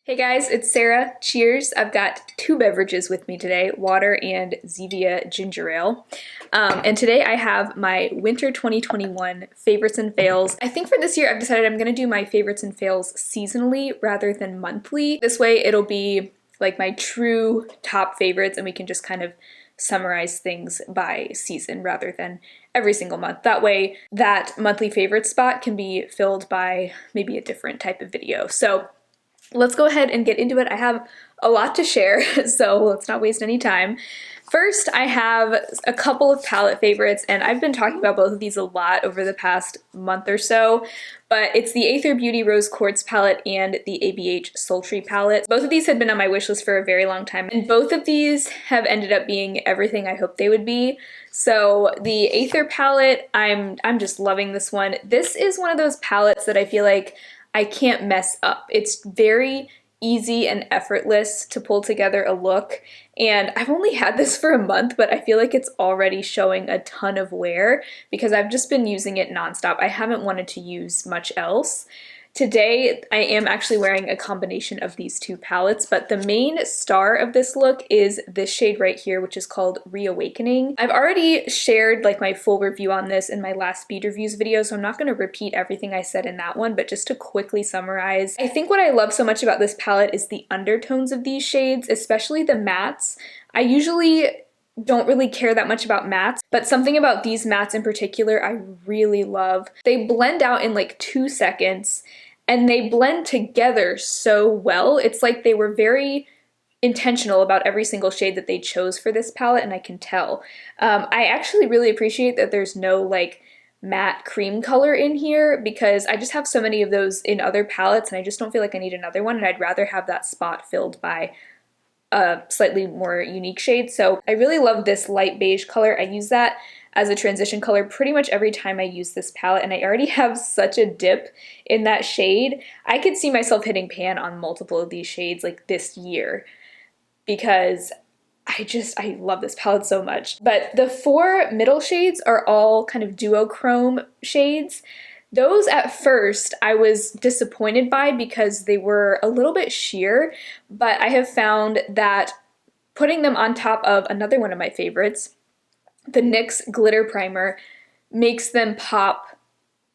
Hey guys, it's Sarah. Cheers. I've got two beverages with me today, water and Zevia ginger ale. And today I have my winter 2021 favorites and fails. I think for this year I've decided I'm gonna do my favorites and fails seasonally rather than monthly. This way it'll be like my true top favorites and we can just kind of summarize things by season rather than every single month. That way that monthly favorite spot can be filled by maybe a different type of video. So let's go ahead and get into it. I have a lot to share, so let's not waste any time. First, I have a couple of palette favorites, and I've been talking about both of these a lot over the past month or so, but it's the Aether Beauty Rose Quartz palette and the ABH Sultry Palette. Both of these had been on my wish list for a very long time, and both of these have ended up being everything I hoped they would be. So the Aether palette, I'm just loving this one. This is one of those palettes that I feel like I can't mess up. It's very easy and effortless to pull together a look, and I've only had this for a month, but I feel like it's already showing a ton of wear because I've just been using it nonstop. I haven't wanted to use much else. Today, I am actually wearing a combination of these two palettes, but the main star of this look is this shade right here, which is called Reawakening. I've already shared like my full review on this in my last speed reviews video, so I'm not going to repeat everything I said in that one, but just to quickly summarize, I think what I love so much about this palette is the undertones of these shades, especially the mattes. I usually don't really care that much about mattes, but something about these mattes in particular I really love. They blend out in like 2 seconds and they blend together so well. It's like they were very intentional about every single shade that they chose for this palette, and I can tell. I actually really appreciate that there's no like matte cream color in here because I just have so many of those in other palettes and I just don't feel like I need another one, and I'd rather have that spot filled by a slightly more unique shade. So I really love this light beige color. I use that as a transition color pretty much every time I use this palette, and I already have such a dip in that shade. I could see myself hitting pan on multiple of these shades like this year because I love this palette so much. But the 4 middle shades are all kind of duochrome shades. Those at first I was disappointed by because they were a little bit sheer, but I have found that putting them on top of another one of my favorites, the NYX Glitter Primer, makes them pop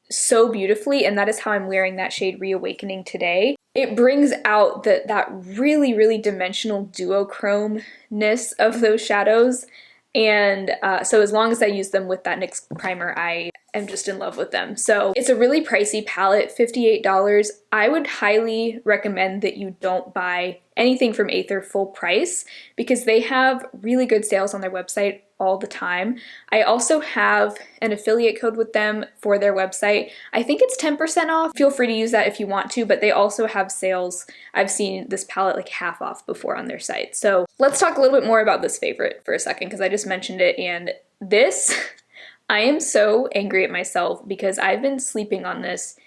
so beautifully, and that is how I'm wearing that shade Reawakening today. It brings out that really, really dimensional duochrome-ness of those shadows, and so as long as I use them with that NYX primer, I am just in love with them. So it's a really pricey palette, $58. I would highly recommend that you don't buy anything from Aether full price because they have really good sales on their website all the time. I also have an affiliate code with them for their website. I think it's 10% off. Feel free to use that if you want to, but they also have sales. I've seen this palette like half off before on their site. So let's talk a little bit more about this favorite for a second because I just mentioned it, and this, I am so angry at myself because I've been sleeping on this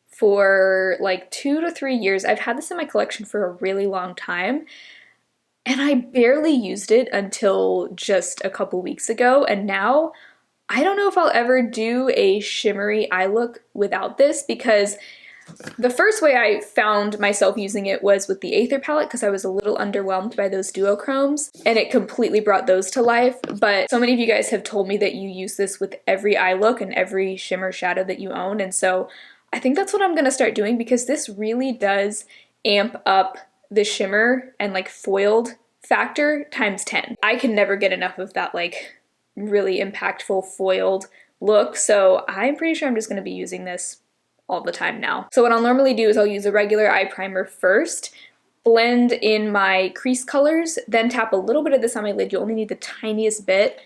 for like 2 to 3 years. I've had this in my collection for a really long time, and I barely used it until just a couple weeks ago, and now I don't know if I'll ever do a shimmery eye look without this because the first way I found myself using it was with the Aether palette because I was a little underwhelmed by those duochromes, and it completely brought those to life. But so many of you guys have told me that you use this with every eye look and every shimmer shadow that you own, and so I think that's what I'm gonna start doing because this really does amp up the shimmer and like foiled factor times 10. I can never get enough of that like really impactful foiled look, so I'm pretty sure I'm just gonna be using this all the time now. So what I'll normally do is I'll use a regular eye primer first, blend in my crease colors, then tap a little bit of this on my lid. You only need the tiniest bit,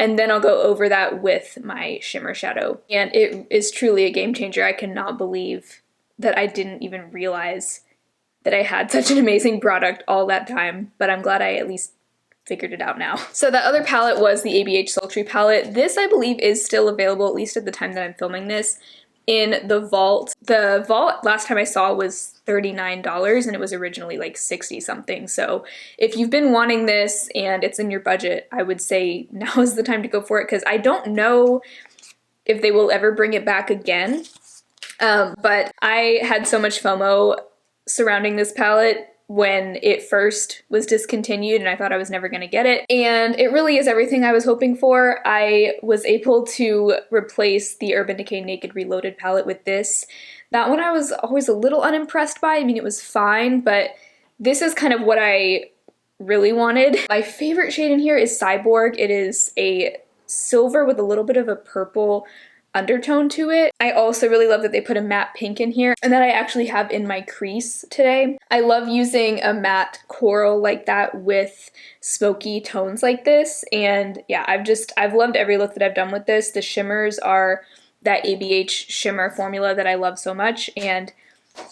and then I'll go over that with my shimmer shadow. And it is truly a game changer. I cannot believe that I didn't even realize that I had such an amazing product all that time, but I'm glad I at least figured it out now. So the other palette was the ABH Sultry Palette. This I believe is still available, at least at the time that I'm filming this, in the vault. The vault last time I saw was $39 and it was originally like 60 something. So if you've been wanting this and it's in your budget, I would say now is the time to go for it because I don't know if they will ever bring it back again. But I had so much FOMO surrounding this palette when it first was discontinued, and I thought I was never going to get it. And it really is everything I was hoping for. I was able to replace the Urban Decay Naked Reloaded palette with this. That one I was always a little unimpressed by. I mean, it was fine, but this is kind of what I really wanted. My favorite shade in here is Cyborg. It is a silver with a little bit of a purple undertone to it. I also really love that they put a matte pink in here, and that I actually have in my crease today. I love using a matte coral like that with smoky tones like this, and yeah, I've loved every look that I've done with this. The shimmers are that ABH shimmer formula that I love so much, and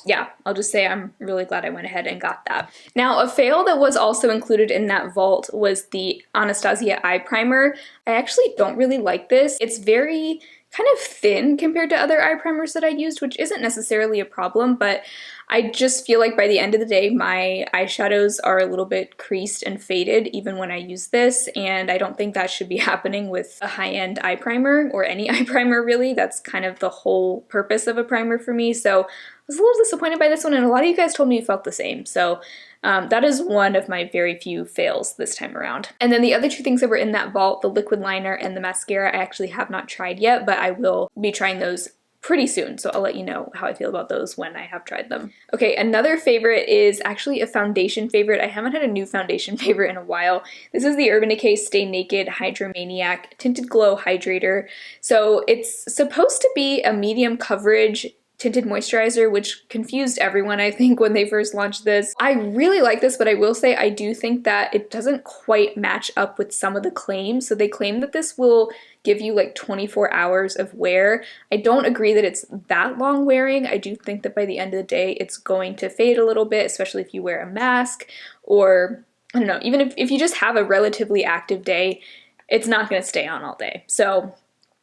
yeah, I'll just say I'm really glad I went ahead and got that. Now, a fail that was also included in that vault was the Anastasia eye primer. I actually don't really like this. It's very kind of thin compared to other eye primers that I used, which isn't necessarily a problem, but I just feel like by the end of the day, my eyeshadows are a little bit creased and faded even when I use this, and I don't think that should be happening with a high-end eye primer, or any eye primer really. That's kind of the whole purpose of a primer for me, so I was a little disappointed by this one, and a lot of you guys told me you felt the same, so that is one of my very few fails this time around. And then the other two things that were in that vault, the liquid liner and the mascara, I actually have not tried yet, but I will be trying those pretty soon, so I'll let you know how I feel about those when I have tried them. Okay, another favorite is actually a foundation favorite. I haven't had a new foundation favorite in a while. This is the Urban Decay Stay Naked Hydromaniac Tinted Glow Hydrator. So it's supposed to be a medium coverage tinted moisturizer, which confused everyone, I think, when they first launched this. I really like this, but I will say I do think that it doesn't quite match up with some of the claims. So they claim that this will give you like 24 hours of wear. I don't agree that it's that long wearing. I do think that by the end of the day, it's going to fade a little bit, especially if you wear a mask, or I don't know, even if you just have a relatively active day, it's not going to stay on all day. So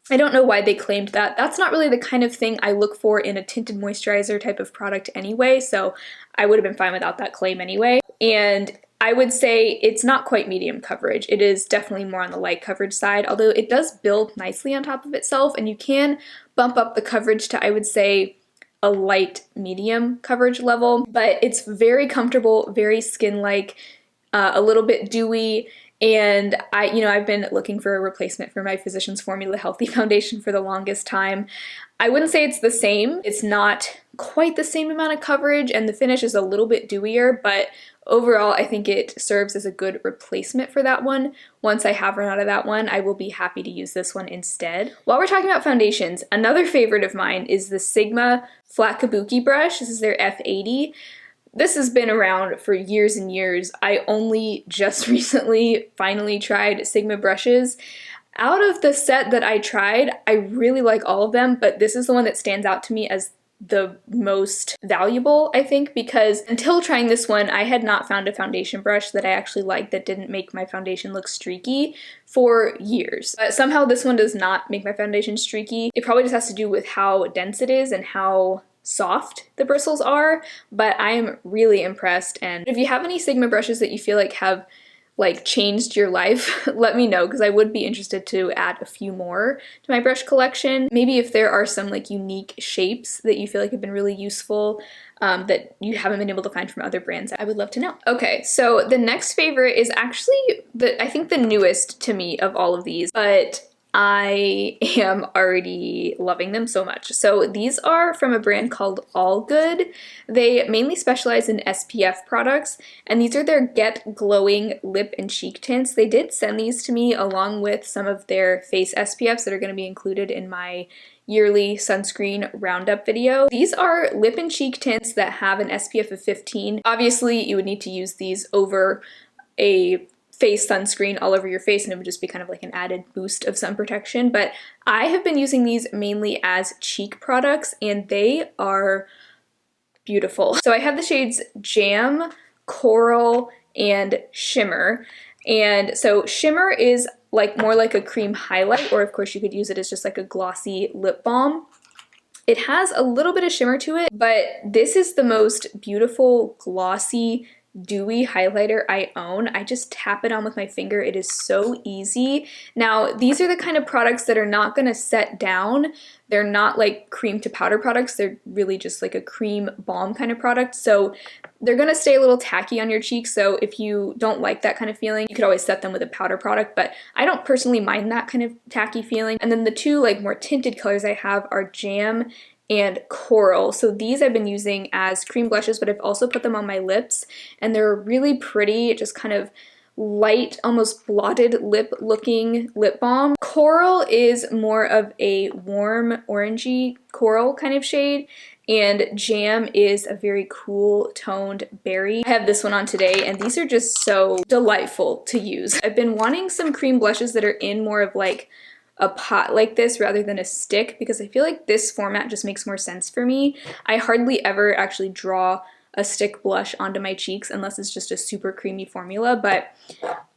I don't know why they claimed that. That's not really the kind of thing I look for in a tinted moisturizer type of product anyway, so I would have been fine without that claim anyway. And I would say it's not quite medium coverage. It is definitely more on the light coverage side, although it does build nicely on top of itself, and you can bump up the coverage to, I would say, a light medium coverage level, but it's very comfortable, very skin-like, a little bit dewy. And I've been looking for a replacement for my Physicians Formula Healthy Foundation for the longest time. I wouldn't say it's the same. It's not quite the same amount of coverage, and the finish is a little bit dewier, but overall I think it serves as a good replacement for that one. Once I have run out of that one, I will be happy to use this one instead. While we're talking about foundations, another favorite of mine is the Sigma Flat Kabuki brush. This is their F80. This has been around for years and years. I only just recently finally tried Sigma brushes. Out of the set that I tried, I really like all of them, but this is the one that stands out to me as the most valuable, I think, because until trying this one, I had not found a foundation brush that I actually liked that didn't make my foundation look streaky for years. But somehow this one does not make my foundation streaky. It probably just has to do with how dense it is and how soft the bristles are, but I am really impressed. And if you have any Sigma brushes that you feel like have changed your life, let me know, because I would be interested to add a few more to my brush collection. Maybe if there are some unique shapes that you feel like have been really useful that you haven't been able to find from other brands, I would love to know. Okay, so the next favorite is actually I think the newest to me of all of these, but I am already loving them so much. So these are from a brand called Allgood. They mainly specialize in SPF products, and these are their Get Glowing Lip and Cheek Tints. They did send these to me along with some of their face SPFs that are going to be included in my yearly sunscreen roundup video. These are lip and cheek tints that have an SPF of 15. Obviously, you would need to use these over a face sunscreen all over your face, and it would just be kind of like an added boost of sun protection. But I have been using these mainly as cheek products, and they are beautiful. So I have the shades Jam, Coral, and Shimmer. And so Shimmer is more like a cream highlight, or of course you could use it as just like a glossy lip balm. It has a little bit of shimmer to it, but this is the most beautiful, glossy, dewy highlighter I own. I just tap it on with my finger. It is so easy. Now, these are the kind of products that are not going to set down. They're not like cream to powder products. They're really just like a cream balm kind of product. So they're going to stay a little tacky on your cheeks. So if you don't like that kind of feeling, you could always set them with a powder product, but I don't personally mind that kind of tacky feeling. And then the two like more tinted colors I have are Jam and Coral. So these I've been using as cream blushes, but I've also put them on my lips, and they're really pretty, just kind of light, almost blotted lip looking lip balm. Coral is more of a warm orangey coral kind of shade, and Jam is a very cool toned berry. I have this one on today, and these are just so delightful to use. I've been wanting some cream blushes that are in more of like a pot like this rather than a stick, because I feel like this format just makes more sense for me. I hardly ever actually draw a stick blush onto my cheeks unless it's just a super creamy formula, but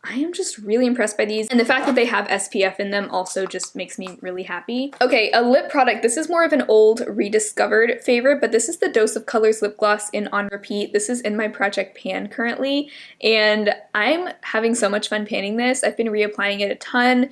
I am just really impressed by these, and the fact that they have SPF in them also just makes me really happy. Okay, a lip product. This is more of an old rediscovered favorite, but this is the Dose of Colors lip gloss in On Repeat. This is in my project pan currently, and I'm having so much fun panning this. I've been reapplying it a ton,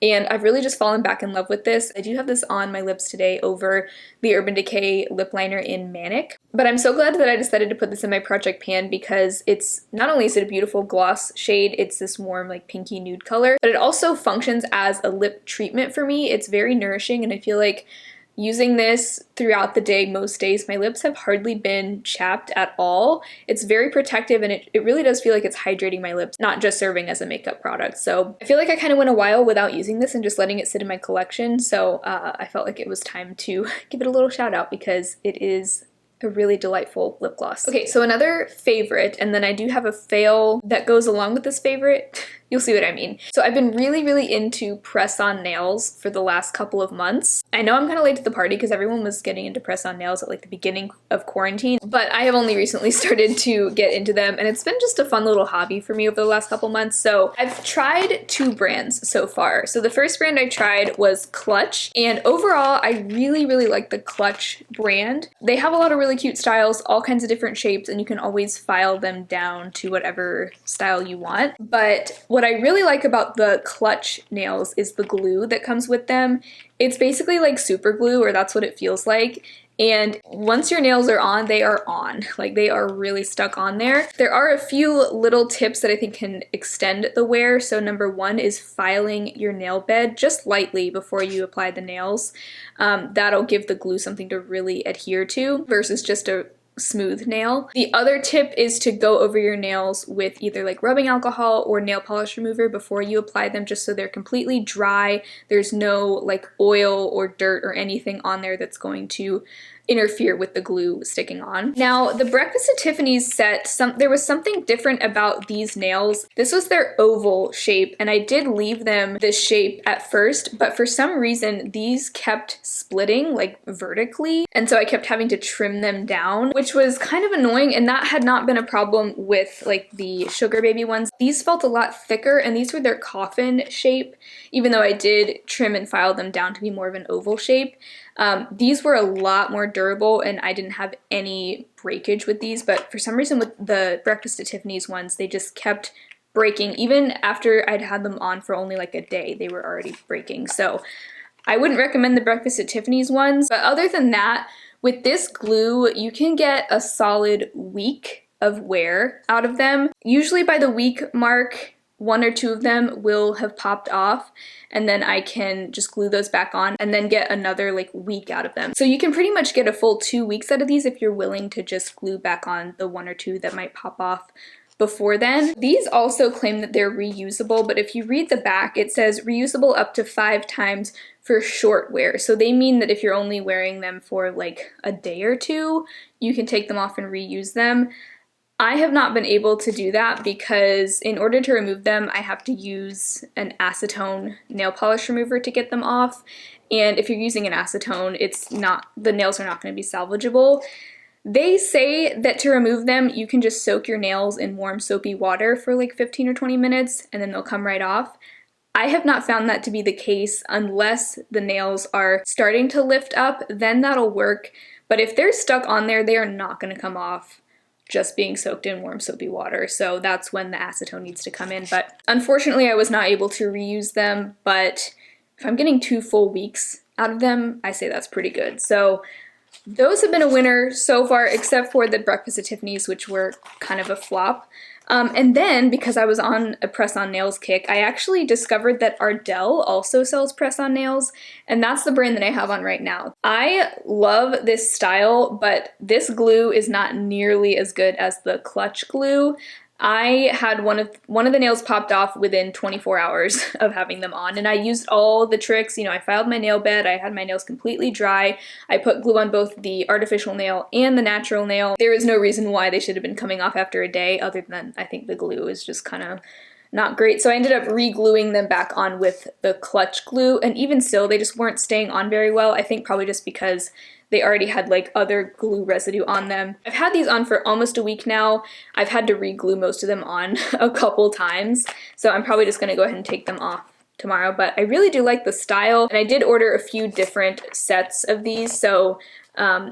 and I've really just fallen back in love with this. I do have this on my lips today over the Urban Decay lip liner in Manic. But I'm so glad that I decided to put this in my project pan, because it's not only is it a beautiful gloss shade, it's this warm like pinky nude color, but it also functions as a lip treatment for me. It's very nourishing, and I feel like using this throughout the day, most days, my lips have hardly been chapped at all. It's very protective, and it really does feel like it's hydrating my lips, not just serving as a makeup product. So I feel like I kind of went a while without using this and just letting it sit in my collection. So I felt like it was time to give it a little shout out, because it is a really delightful lip gloss. Okay, so another favorite, and then I do have a fail that goes along with this favorite. You'll see what I mean. So I've been really into press-on nails for the last couple of months. I know I'm kind of late to the party because everyone was getting into press-on nails at like the beginning of quarantine, but I have only recently started to get into them, and it's been just a fun little hobby for me over the last couple months. So I've tried 2 brands so far. So the first brand I tried was Clutch, and overall I really like the Clutch brand. They have a lot of really cute styles, all kinds of different shapes, and you can always file them down to whatever style you want. But what I really like about the Clutch nails is the glue that comes with them. It's basically like super glue, or that's what it feels like. And once your nails are on, they are on. Like, they are really stuck on there. There are a few little tips that I think can extend the wear. So number 1 is filing your nail bed just lightly before you apply the nails. That'll give the glue something to really adhere to versus just a smooth nail. The other tip is to go over your nails with either like rubbing alcohol or nail polish remover before you apply them, just so they're completely dry. There's no like oil or dirt or anything on there that's going to interfere with the glue sticking on. Now, the Breakfast at Tiffany's set, there was something different about these nails. This was their oval shape, and I did leave them this shape at first, but for some reason these kept splitting like vertically, and so I kept having to trim them down, which was kind of annoying, and that had not been a problem with like the Sugar Baby ones. These felt a lot thicker, and these were their coffin shape, even though I did trim and file them down to be more of an oval shape. These were a lot more durable, and I didn't have any breakage with these, but for some reason with the Breakfast at Tiffany's ones, they just kept breaking. Even after I'd had them on for only like a day, they were already breaking. So I wouldn't recommend the Breakfast at Tiffany's ones, but other than that, with this glue, you can get a solid week of wear out of them. Usually by the week mark, 1 or 2 of them will have popped off, and then I can just glue those back on and then get another like week out of them. So you can pretty much get a full 2 weeks out of these if you're willing to just glue back on the 1 or 2 that might pop off before then. These also claim that they're reusable, but if you read the back, it says reusable up to 5 times for short wear. So they mean that if you're only wearing them for like a day or 2, you can take them off and reuse them. I have not been able to do that because in order to remove them, I have to use an acetone nail polish remover to get them off. And if you're using an acetone, the nails are not going to be salvageable. They say that to remove them, you can just soak your nails in warm soapy water for like 15 or 20 minutes and then they'll come right off. I have not found that to be the case unless the nails are starting to lift up, then that'll work. But if they're stuck on there, they are not going to come off. just being soaked in warm soapy water. So that's when the acetone needs to come in. But unfortunately, I was not able to reuse them. But if I'm getting 2 full weeks out of them, I say that's pretty good. So those have been a winner so far, except for the Breakfast at Tiffany's, which were kind of a flop. And then, because I was on a press-on nails kick, I actually discovered that Ardell also sells press-on nails, and that's the brand that I have on right now. I love this style, but this glue is not nearly as good as the clutch glue. I had one of the nails popped off within 24 hours of having them on, and I used all the tricks. You know, I filed my nail bed, I had my nails completely dry, I put glue on both the artificial nail and the natural nail. There is no reason why they should have been coming off after a day, other than I think the glue is just kind of not great. So I ended up re-gluing them back on with the clutch glue, and even still, they just weren't staying on very well. I think probably just because they already had like other glue residue on them. I've had these on for almost a week now. I've had to re-glue most of them on a couple times, so I'm probably just gonna go ahead and take them off tomorrow. But I really do like the style, and I did order a few different sets of these, so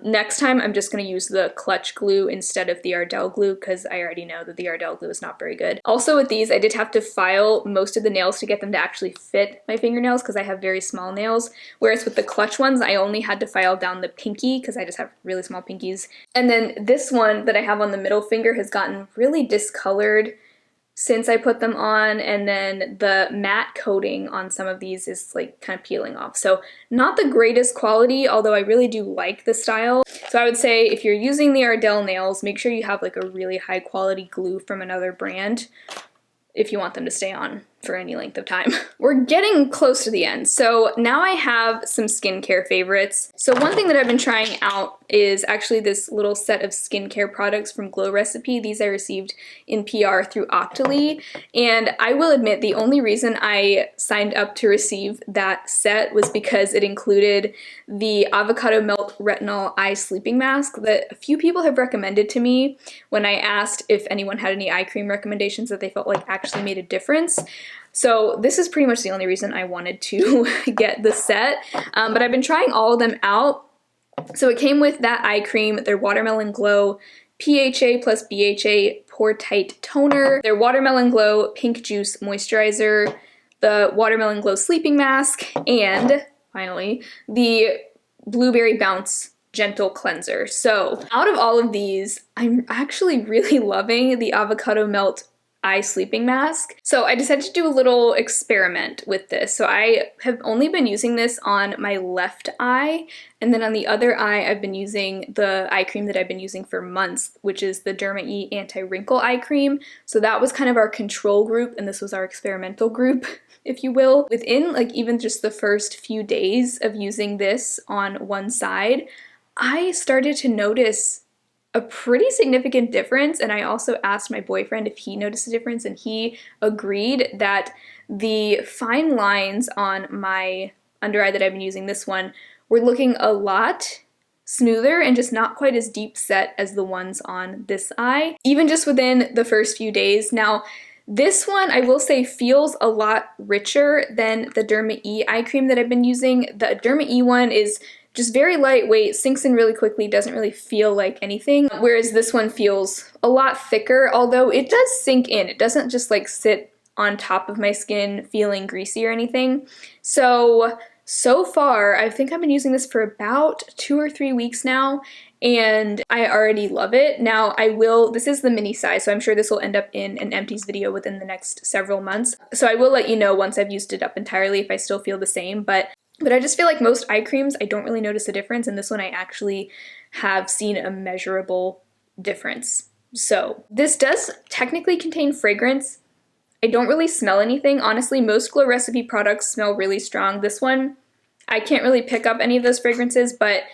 next time I'm just going to use the clutch glue instead of the Ardell glue, because I already know that the Ardell glue is not very good. Also with these, I did have to file most of the nails to get them to actually fit my fingernails, because I have very small nails, whereas with the clutch ones I only had to file down the pinky because I just have really small pinkies. And then this one that I have on the middle finger has gotten really discolored since I put them on, and then the matte coating on some of these is like kind of peeling off. So not the greatest quality, although I really do like the style. So I would say if you're using the Ardell nails, make sure you have like a really high quality glue from another brand if you want them to stay on for any length of time. We're getting close to the end, so now I have some skincare favorites. So one thing that I've been trying out is actually this little set of skincare products from Glow Recipe. These I received in PR through Octoly, and I will admit the only reason I signed up to receive that set was because it included the Avocado Melt Retinol Eye Sleeping Mask that a few people have recommended to me when I asked if anyone had any eye cream recommendations that they felt like actually made a difference. So this is pretty much the only reason I wanted to get the set, but I've been trying all of them out. So it came with that eye cream, their Watermelon Glow PHA plus BHA Pore Tight Toner, their Watermelon Glow Pink Juice Moisturizer, the Watermelon Glow Sleeping Mask, and finally the Blueberry Bounce Gentle Cleanser. So out of all of these, I'm actually really loving the Avocado Melt Eye Sleeping Mask. So I decided to do a little experiment with this. So I have only been using this on my left eye, and then on the other eye I've been using the eye cream that I've been using for months, which is the Derma E Anti-Wrinkle Eye Cream. So that was kind of our control group, and this was our experimental group, if you will. Within like even just the first few days of using this on one side, I started to notice a pretty significant difference, and I also asked my boyfriend if he noticed a difference, and he agreed that the fine lines on my under eye that I've been using, this one, were looking a lot smoother and just not quite as deep set as the ones on this eye, even just within the first few days. Now, this one, I will say, feels a lot richer than the Derma E eye cream that I've been using. The Derma E one is just very lightweight, sinks in really quickly, doesn't really feel like anything, whereas this one feels a lot thicker, although it does sink in. It doesn't just like sit on top of my skin feeling greasy or anything. So far, I think I've been using this for about 2 or 3 weeks now, and I already love it. Now this is the mini size, so I'm sure this will end up in an empties video within the next several months. So I will let you know once I've used it up entirely if I still feel the same, but I just feel like most eye creams, I don't really notice a difference, and this one I actually have seen a measurable difference. So this does technically contain fragrance. I don't really smell anything. Honestly, most Glow Recipe products smell really strong. This one, I can't really pick up any of those fragrances, but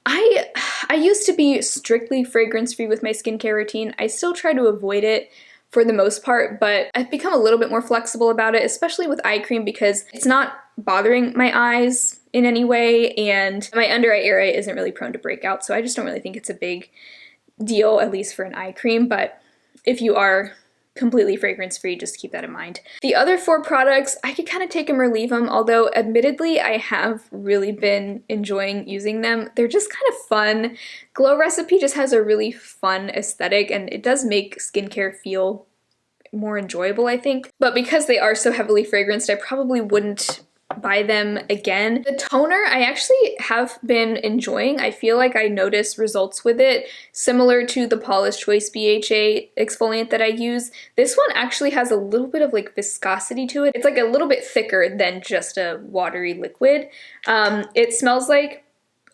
I used to be strictly fragrance-free with my skincare routine. I still try to avoid it for the most part, but I've become a little bit more flexible about it, especially with eye cream, because it's not bothering my eyes in any way, and my under eye area isn't really prone to breakout, so I just don't really think it's a big deal, at least for an eye cream. But if you are completely fragrance free, just keep that in mind. The other 4 products, I could kind of take them or leave them, although admittedly I have really been enjoying using them. They're just kind of fun. Glow Recipe just has a really fun aesthetic, and it does make skincare feel more enjoyable, I think. But because they are so heavily fragranced, I probably wouldn't buy them again. The toner I actually have been enjoying. I feel like I notice results with it similar to the Paula's Choice BHA exfoliant that I use. This one actually has a little bit of like viscosity to it. It's like a little bit thicker than just a watery liquid. It smells like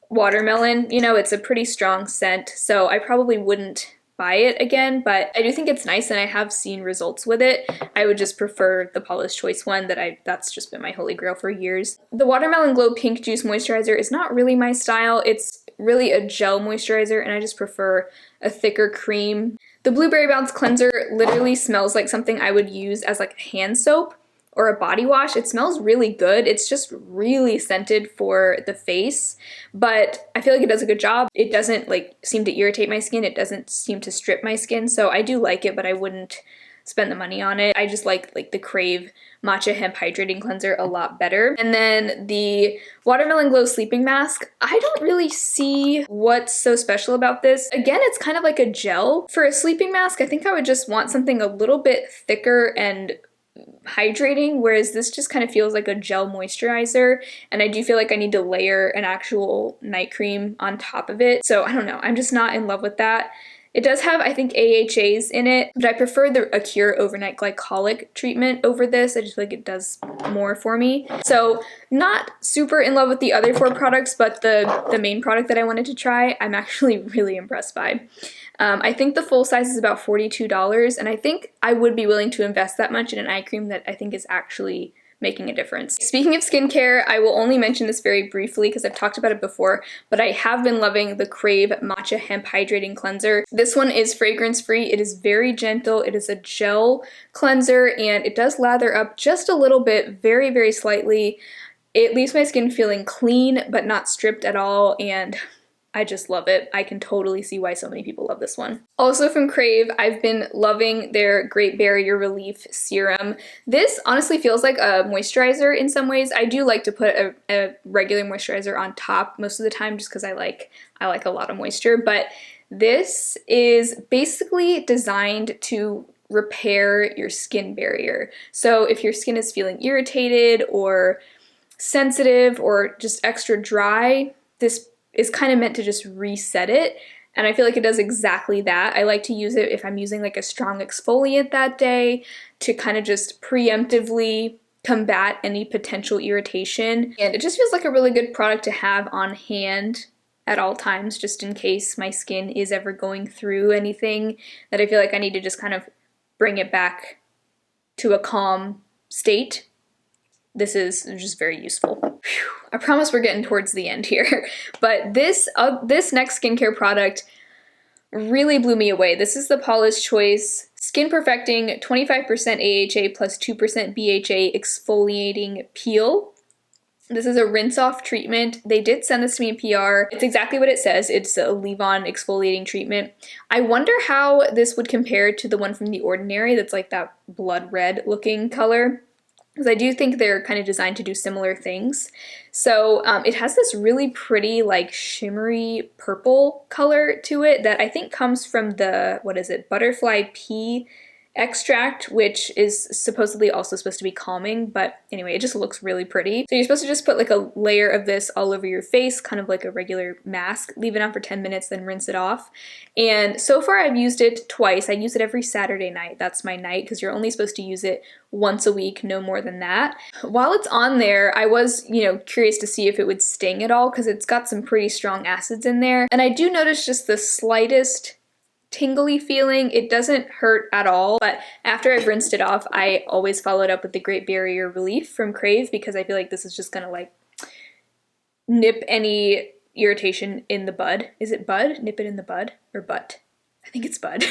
watermelon, you know, it's a pretty strong scent, so I probably wouldn't buy it again, but I do think it's nice and I have seen results with it. I would just prefer the Paula's Choice one that's just been my holy grail for years. The Watermelon Glow Pink Juice Moisturizer is not really my style. It's really a gel moisturizer and I just prefer a thicker cream. The Blueberry Bounce Cleanser literally smells like something I would use as like a hand soap or a body wash. It smells really good. It's just really scented for the face, but I feel like it does a good job. It doesn't like seem to irritate my skin. It doesn't seem to strip my skin, so I do like it, but I wouldn't spend the money on it. I just like the Krave Matcha Hemp Hydrating Cleanser a lot better. And then the Watermelon Glow Sleeping Mask, I don't really see what's so special about this. Again, it's kind of like a gel. For a sleeping mask, I think I would just want something a little bit thicker and hydrating, whereas this just kind of feels like a gel moisturizer, and I do feel like I need to layer an actual night cream on top of it. So I don't know, I'm just not in love with that. It does have, I think, AHAs in it, but I prefer the Acure Overnight Glycolic treatment over this. I just feel like it does more for me. So not super in love with the other 4 products, but the main product that I wanted to try, I'm actually really impressed by. I think the full size is about $42, and I think I would be willing to invest that much in an eye cream that I think is actually making a difference. Speaking of skincare, I will only mention this very briefly because I've talked about it before, but I have been loving the Krave Matcha Hemp Hydrating Cleanser. This one is fragrance-free. It is very gentle. It is a gel cleanser, and it does lather up just a little bit, very, very slightly. It leaves my skin feeling clean, but not stripped at all, and I just love it. I can totally see why so many people love this one. Also from Krave, I've been loving their Great Barrier Relief Serum. This honestly feels like a moisturizer in some ways. I do like to put a regular moisturizer on top most of the time just because I like a lot of moisture, but this is basically designed to repair your skin barrier. So if your skin is feeling irritated or sensitive or just extra dry, this is kind of meant to just reset it, and I feel like it does exactly that. I like to use it if I'm using like a strong exfoliant that day to kind of just preemptively combat any potential irritation, and it just feels like a really good product to have on hand at all times, just in case my skin is ever going through anything that I feel like I need to just kind of bring it back to a calm state. This is just very useful. Whew. I promise we're getting towards the end here, but this next skincare product really blew me away. This is the Paula's Choice Skin Perfecting 25% AHA plus 2% BHA Exfoliating Peel. This is a rinse-off treatment. They did send this to me in PR. It's exactly what it says. It's a leave-on exfoliating treatment. I wonder how this would compare to the one from The Ordinary that's like that blood red looking color, because I do think they're kind of designed to do similar things. So it has this really pretty like shimmery purple color to it that I think comes from the, what is it, butterfly pea extract, which is supposedly also supposed to be calming, but anyway, it just looks really pretty. So you're supposed to just put like a layer of this all over your face, kind of like a regular mask, leave it on for 10 minutes, then rinse it off. And so far I've used it twice. I use it every Saturday night. That's my night, because you're only supposed to use it once a week, no more than that. While it's on there, I was, curious to see if it would sting at all, because it's got some pretty strong acids in there. And I do notice just the slightest tingly feeling. It doesn't hurt at all, but after I've rinsed it off, I always follow it up with the Great Barrier Relief from Krave, because I feel like this is just gonna like nip any irritation in the bud. Is it bud? Nip it in the bud or butt? I think it's bud.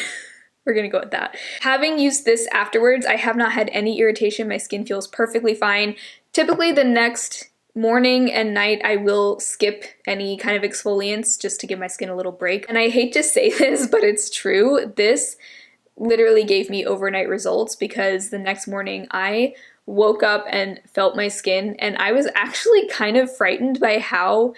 We're gonna go with that. Having used this afterwards, I have not had any irritation. My skin feels perfectly fine. Typically the next morning and night I will skip any kind of exfoliants just to give my skin a little break. And I hate to say this, but it's true. This literally gave me overnight results, because the next morning I woke up and felt my skin, and I was actually kind of frightened by how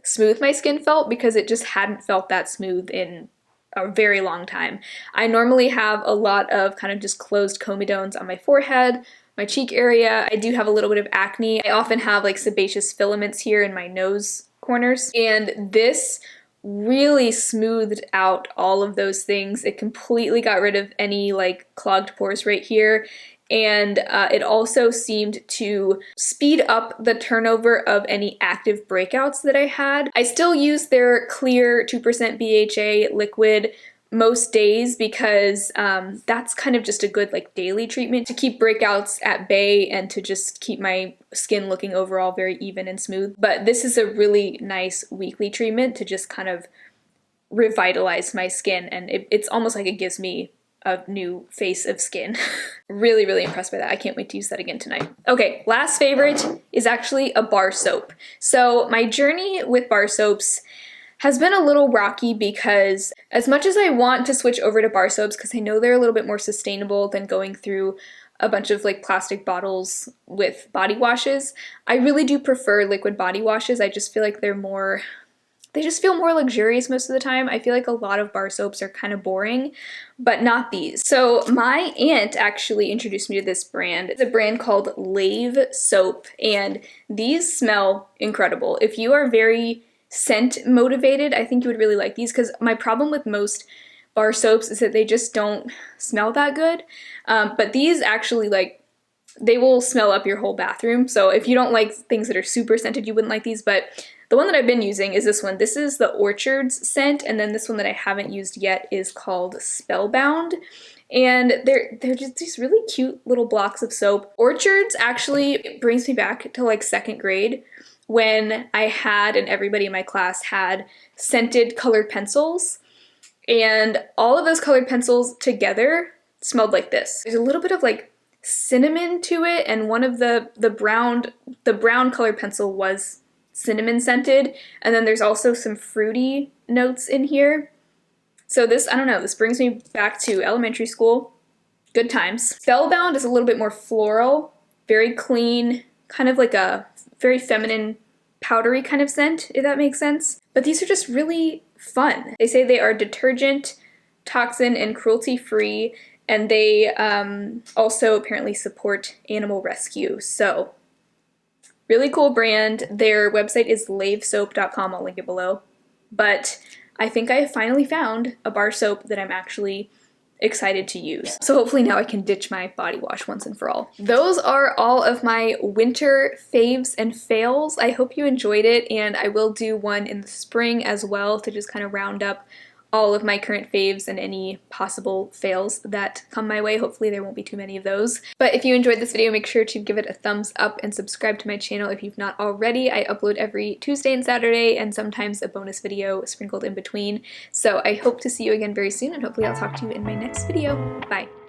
smooth my skin felt, because it just hadn't felt that smooth in a very long time. I normally have a lot of kind of just closed comedones on my forehead, my cheek area. I do have a little bit of acne. I often have like sebaceous filaments here in my nose corners, and this really smoothed out all of those things. It completely got rid of any like clogged pores right here. And it also seemed to speed up the turnover of any active breakouts that I had. I still use their clear 2% BHA liquid most days, because that's kind of just a good like daily treatment to keep breakouts at bay and to just keep my skin looking overall very even and smooth. But this is a really nice weekly treatment to just kind of revitalize my skin, and it's almost like it gives me a new face of skin. Really, really impressed by that. I can't wait to use that again tonight. Okay, last favorite is actually a bar soap. So my journey with bar soaps has been a little rocky, because as much as I want to switch over to bar soaps because I know they're a little bit more sustainable than going through a bunch of like plastic bottles with body washes, I really do prefer liquid body washes. I just feel like they just feel more luxurious most of the time. I feel like a lot of bar soaps are kind of boring, but not these. So my aunt actually introduced me to this brand. It's a brand called Lave Soap, and these smell incredible. If you are very scent motivated, I think you would really like these, because my problem with most bar soaps is that they just don't smell that good. But these actually, like, they will smell up your whole bathroom. So if you don't like things that are super scented, you wouldn't like these. But the one that I've been using is this one. This is the Orchards scent, and then this one that I haven't used yet is called Spellbound. And they're just these really cute little blocks of soap. Orchards actually brings me back to like second grade, when I had, and everybody in my class had, scented colored pencils. And all of those colored pencils together smelled like this. There's a little bit of like cinnamon to it, and one of the brown colored pencil was cinnamon scented, and then there's also some fruity notes in here. So this, I don't know, this brings me back to elementary school. Good times. Spellbound is a little bit more floral, very clean, kind of like a very feminine, powdery kind of scent, if that makes sense. But these are just really fun. They say they are detergent, toxin, and cruelty-free, and they also apparently support animal rescue. So, really cool brand. Their website is lavesoap.com. I'll link it below. But I think I finally found a bar soap that I'm actually excited to use. So hopefully now I can ditch my body wash once and for all. Those are all of my winter faves and fails. I hope you enjoyed it, and I will do one in the spring as well to just kind of round up all of my current faves and any possible fails that come my way. Hopefully there won't be too many of those. But if you enjoyed this video, make sure to give it a thumbs up and subscribe to my channel if you've not already. I upload every Tuesday and Saturday, and sometimes a bonus video sprinkled in between. So I hope to see you again very soon, and hopefully I'll talk to you in my next video. Bye!